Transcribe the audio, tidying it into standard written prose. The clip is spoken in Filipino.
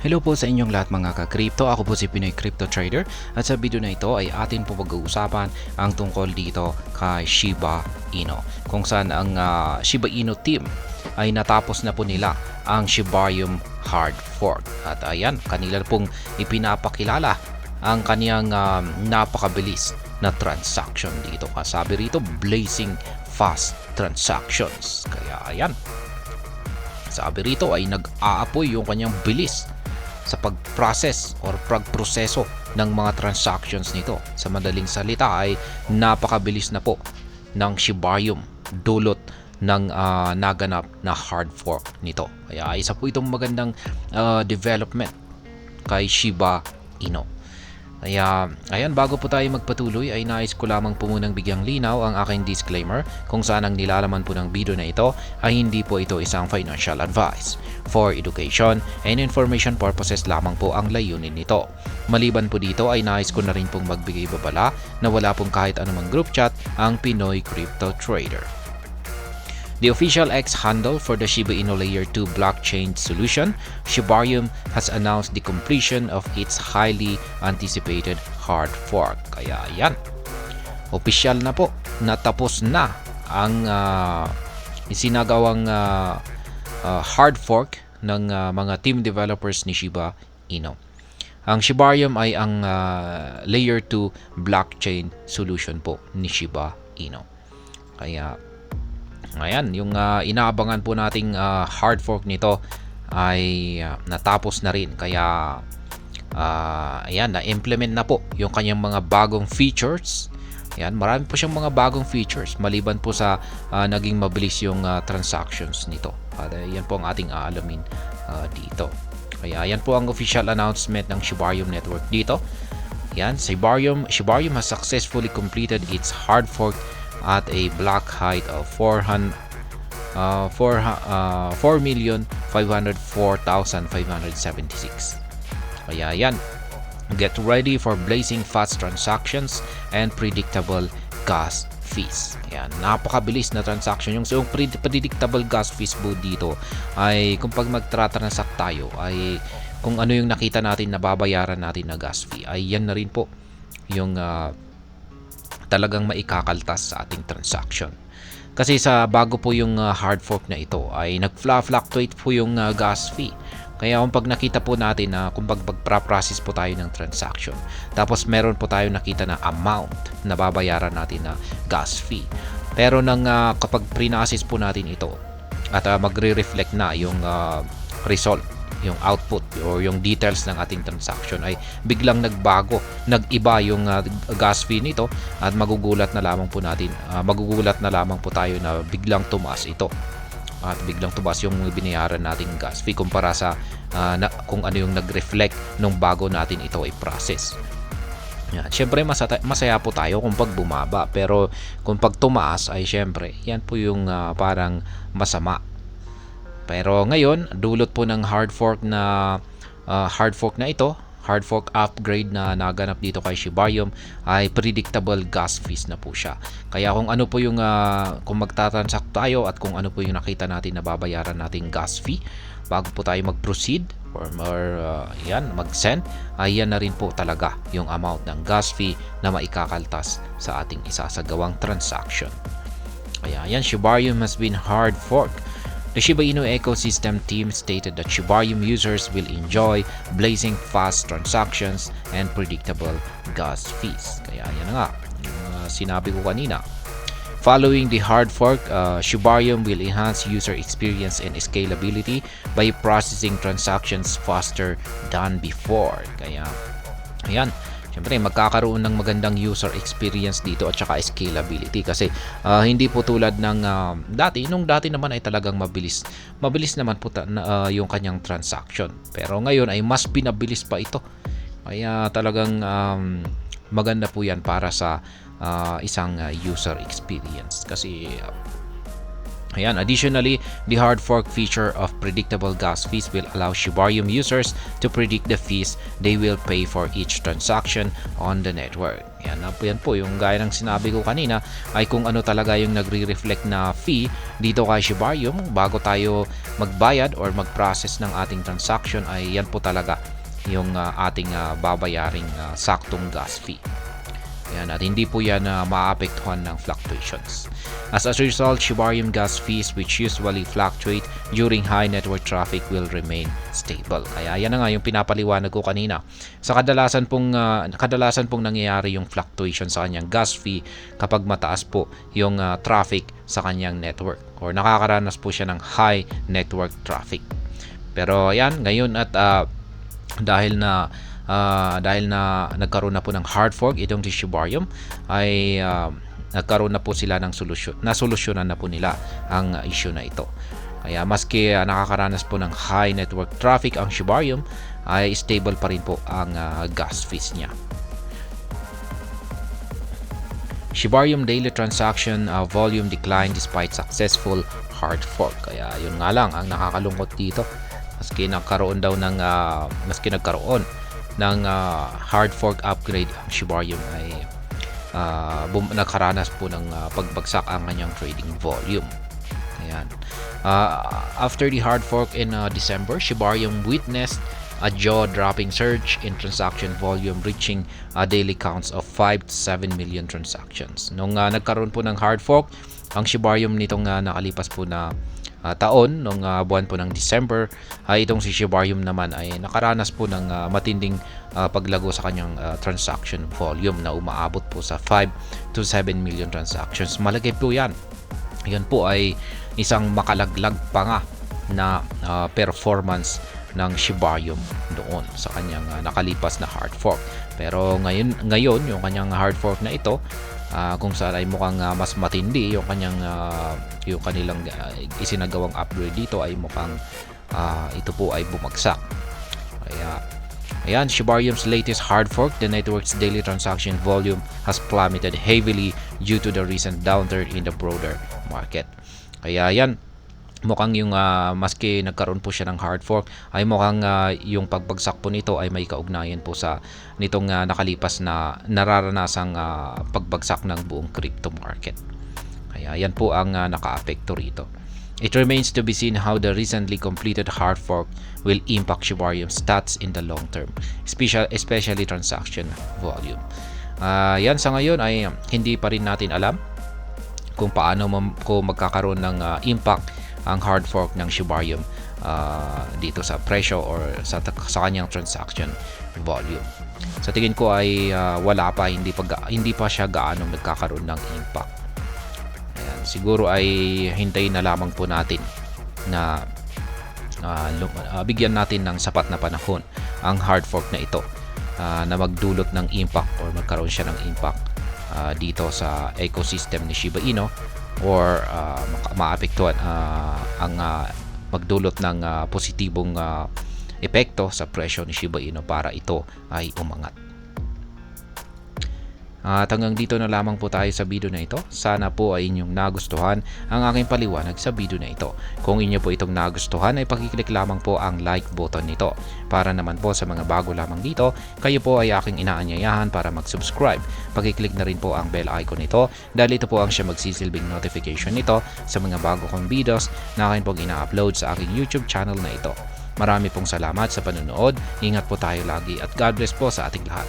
Hello po sa inyong lahat mga ka-crypto. Ako po si Pinoy Crypto Trader at sa video na ito ay atin po pag-uusapan ang tungkol dito kay Shiba Inu. Kung saan ang Shiba Inu team ay natapos na po nila ang Shibarium hard fork. At ayan, kanila pong ipinapakilala ang kaniyang napakabilis na transaction dito. Kasabi rito, blazing fast transactions. Kaya ayan, sabi rito ay nag-aapoy yung kanyang bilis sa pag-process or pag-proseso ng mga transactions nito. Sa madaling salita ay napakabilis na po ng Shibarium dulot ng naganap na hard fork nito. Kaya isa po itong magandang development kay Shiba Inu. Kaya, ayan, bago po tayo magpatuloy ay nais ko lamang po munang bigyang linaw ang aking disclaimer kung saan ang nilalaman po ng video na ito ay hindi po ito isang financial advice. For education and information purposes lamang po ang layunin nito. Maliban po dito ay nais ko na rin pong magbigay babala na wala pong kahit anumang group chat ang Pinoy Crypto Trader. The official X handle for the Shiba Inu Layer 2 blockchain solution, Shibarium, has announced the completion of its highly anticipated hard fork. Kaya yan, opisyal na po, natapos na ang isinagawang hard fork ng mga team developers ni Shiba Inu. Ang Shibarium ay ang Layer 2 blockchain solution po ni Shiba Inu. Kaya ayan, yung inaabangan po nating hard fork nito ay natapos na rin. Kaya ayan, na-implement na po yung kanyang mga bagong features. Ayan, marami po siyang mga bagong features maliban po sa naging mabilis yung transactions nito. At yan po ang ating aalamin dito. Kaya ayan po ang official announcement ng Shibarium Network dito. Ayan, Shibarium has successfully completed its hard fork at a block height of 4,504,576. Kaya yan, get ready for blazing fast transactions and predictable gas fees. Yan, napakabilis na transaction. Yung predictable gas fees po dito ay kung pag magtransact tayo ay kung ano yung nakita natin na babayaran natin na gas fee ay yan na rin po yung talagang maikakaltas sa ating transaction. Kasi sa bago po yung hard fork na ito ay nag-fluctuate po yung gas fee. Kaya kung pag nakita po natin na kung pag-process po tayo ng transaction, tapos meron po tayo nakita na amount na babayaran natin na gas fee. Pero nang kapag pre-process po natin ito at magre-reflect na yung result, yung output or yung details ng ating transaction ay biglang nagbago, nag-iba yung gas fee nito at magugulat na lamang po tayo na biglang tumaas ito. At biglang tumaas yung binayaran nating gas fee kumpara sa kung ano yung nag-reflect nung bago natin ito i-process. Yan. Siyempre masaya po tayo kung pag bumaba, pero kung pag tumaas ay siyempre yan po yung parang masama. Pero ngayon, dulot po ng hard fork na ito, hard fork upgrade na naganap dito kay Shibarium ay predictable gas fees na po siya. Kaya kung ano po yung kung magtatransact tayo at kung ano po yung nakita natin na babayaran nating gas fee bago po tayo mag-proceed or mag-send, ay yan na rin po talaga yung amount ng gas fee na maikakaltas sa ating isasagawang transaction. Kaya yan, Shibarium has been hard fork. The Shiba Inu ecosystem team stated that Shibarium users will enjoy blazing fast transactions and predictable gas fees. Kaya yan nga, sinabi ko kanina. Following the hard fork, Shibarium will enhance user experience and scalability by processing transactions faster than before. Kaya, ayan. Siyempre, magkakaroon ng magandang user experience dito at saka scalability kasi hindi po tulad ng dati. Nung dati naman ay talagang mabilis naman po yung kanyang transaction. Pero ngayon ay mas pinabilis pa ito. Kaya talagang maganda po yan para sa isang user experience. Kasi Ayan, additionally, the hard fork feature of predictable gas fees will allow Shibarium users to predict the fees they will pay for each transaction on the network. Yan po yung gaya ng sinabi ko kanina ay kung ano talaga yung nagre-reflect na fee dito kay Shibarium bago tayo magbayad or mag-process ng ating transaction ay yan po talaga yung ating babayaring saktong gas fee. Yan, at hindi po yan maapektuhan ng fluctuations. As a result, Shibarium gas fees which usually fluctuate during high network traffic will remain stable. Kaya yan na nga yung pinapaliwanag ko kanina. Sa kadalasan pong nangyayari yung fluctuation sa kanyang gas fee kapag mataas po yung traffic sa kanyang network or nakakaranas po siya ng high network traffic. Pero yan, ngayon at dahil na nagkaroon na po ng hard fork itong Shibarium ay nagkaroon na po sila ng solusyon. Nasolusyonan na po nila ang issue na ito. Kaya maski nakakaranas po ng high network traffic ang Shibarium ay stable pa rin po ang gas fees niya. Shibarium daily transaction volume declined despite successful hard fork. Kaya yun nga lang ang nakakalungkot dito. Maski nagkaroon ng hard fork upgrade ang Shibarium ay nakaranas po ng pagbagsak ang kanyang trading volume. Ayan. After the hard fork in December, Shibarium witnessed a jaw-dropping surge in transaction volume reaching daily counts of 5 to 7 million transactions. Nung nagkaroon po ng hard fork, ang Shibarium nitong nakalipas po na taon, nung buwan po ng December, itong si Shibarium naman ay nakaranas po ng matinding paglago sa kanyang transaction volume na umaabot po sa 5 to 7 million transactions. Malaki po yan. Yan po ay isang makalaglag pa nga na performance ng Shibarium doon sa kanyang nakalipas na hard fork. Pero ngayon yung kanyang hard fork na ito, kung saan ay mukhang mas matindi yung kanilang isinagawang upgrade dito ay mukhang ito po ay bumagsak. Kaya ayan, Shibarium's latest hard fork, the network's daily transaction volume has plummeted heavily due to the recent downturn in the broader market. Kaya yan, mukhang yung maski nagkaroon po siya ng hard fork ay mukhang yung pagbagsak po nito ay may kaugnayan po sa nitong nakalipas na nararanasang pagbagsak ng buong crypto market. Kaya yan po ang nakaapekto rito. It remains to be seen how the recently completed hard fork will impact Shibarium's stats in the long term, especially transaction volume. Yan sa ngayon ay hindi pa rin natin alam kung paano kung magkakaroon ng impact ang hard fork ng Shibarium dito sa presyo or sa kanyang transaction volume. Sa tingin ko ay hindi pa siya gaano nagkakaroon ng impact. Ayan, siguro ay hintayin na lamang po natin na bigyan natin ng sapat na panahon ang hard fork na ito na magdulot ng impact or magkaroon siya ng impact dito sa ecosystem ni Shiba Inu or maapektuhan ang magdulot ng positibong epekto sa presyo ni Shiba Inu para ito ay umangat. At hanggang dito na lamang po tayo sa video na ito. Sana po ay inyong nagustuhan ang aking paliwanag sa video na ito. Kung inyo po itong nagustuhan ay pakiclick lamang po ang like button nito. Para naman po sa mga bago lamang dito, kayo po ay aking inaanyayahan para mag-subscribe. Pakiclick na rin po ang bell icon nito dahil ito po ang siya magsisilbing notification nito sa mga bago kong videos na akin pong ina-upload sa aking YouTube channel na ito. Marami pong salamat sa panonood. Ingat po tayo lagi at God bless po sa ating lahat.